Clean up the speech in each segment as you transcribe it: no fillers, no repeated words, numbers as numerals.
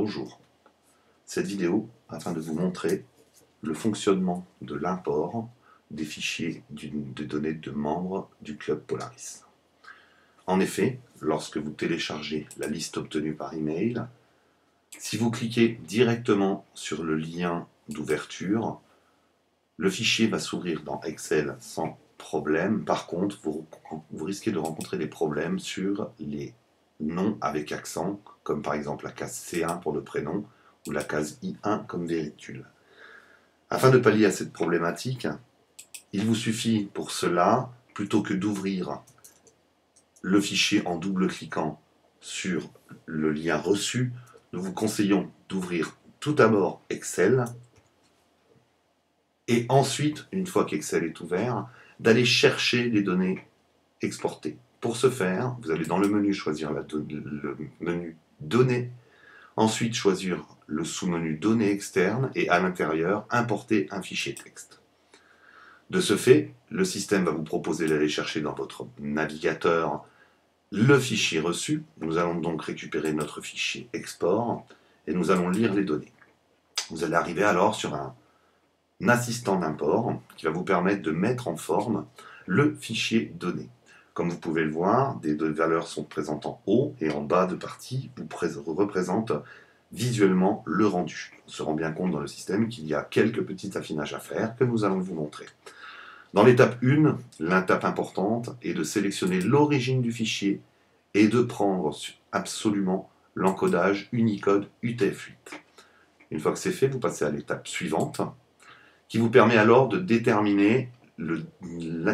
Bonjour. Cette vidéo afin de vous montrer le fonctionnement de l'import des fichiers de données de membres du club Polaris. En effet, lorsque vous téléchargez la liste obtenue par email, si vous cliquez directement sur le lien d'ouverture, le fichier va s'ouvrir dans Excel sans problème. Par contre, vous risquez de rencontrer des problèmes sur les noms avec accent, comme par exemple la case C1 pour le prénom ou la case I1 comme véhicule. Afin de pallier à cette problématique, il vous suffit pour cela, plutôt que d'ouvrir le fichier en double-cliquant sur le lien reçu, nous vous conseillons d'ouvrir tout d'abord Excel et ensuite, une fois qu'Excel est ouvert, d'aller chercher les données exportées. Pour ce faire, vous allez dans le menu choisir le menu Données, ensuite choisir le sous-menu Données externes et à l'intérieur, importer un fichier texte. De ce fait, le système va vous proposer d'aller chercher dans votre navigateur le fichier reçu. Nous allons donc récupérer notre fichier export et nous allons lire les données. Vous allez arriver alors sur un assistant d'import qui va vous permettre de mettre en forme le fichier données. Comme vous pouvez le voir, des valeurs sont présentes en haut et en bas de partie vous représentent visuellement le rendu. On se rend bien compte dans le système qu'il y a quelques petits affinages à faire que nous allons vous montrer. Dans l'étape 1, l'étape importante est de sélectionner l'origine du fichier et de prendre absolument l'encodage Unicode UTF-8. Une fois que c'est fait, vous passez à l'étape suivante, qui vous permet alors de déterminer le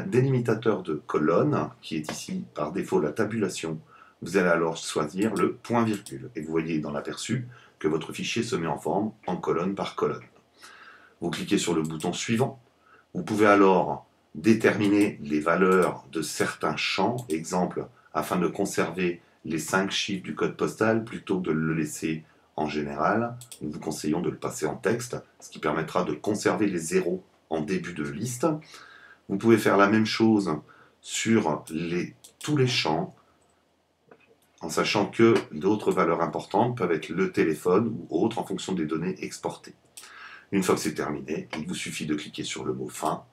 délimitateur de colonne, qui est ici par défaut la tabulation. Vous allez alors choisir le point-virgule, et vous voyez dans l'aperçu que votre fichier se met en forme en colonne par colonne. Vous cliquez sur le bouton suivant. Vous pouvez alors déterminer les valeurs de certains champs, exemple, afin de conserver les 5 chiffres du code postal plutôt que de le laisser en général. Nous vous conseillons de le passer en texte, ce qui permettra de conserver les zéros en début de liste. Vous pouvez faire la même chose sur tous les champs, en sachant que d'autres valeurs importantes peuvent être le téléphone ou autre en fonction des données exportées. Une fois que c'est terminé, il vous suffit de cliquer sur le mot fin,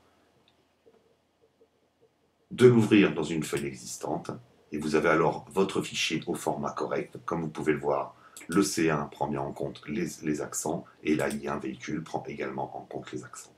de l'ouvrir dans une feuille existante, et vous avez alors votre fichier au format correct. Comme vous pouvez le voir, le C1 prend bien en compte les accents, et la I1 véhicule prend également en compte les accents.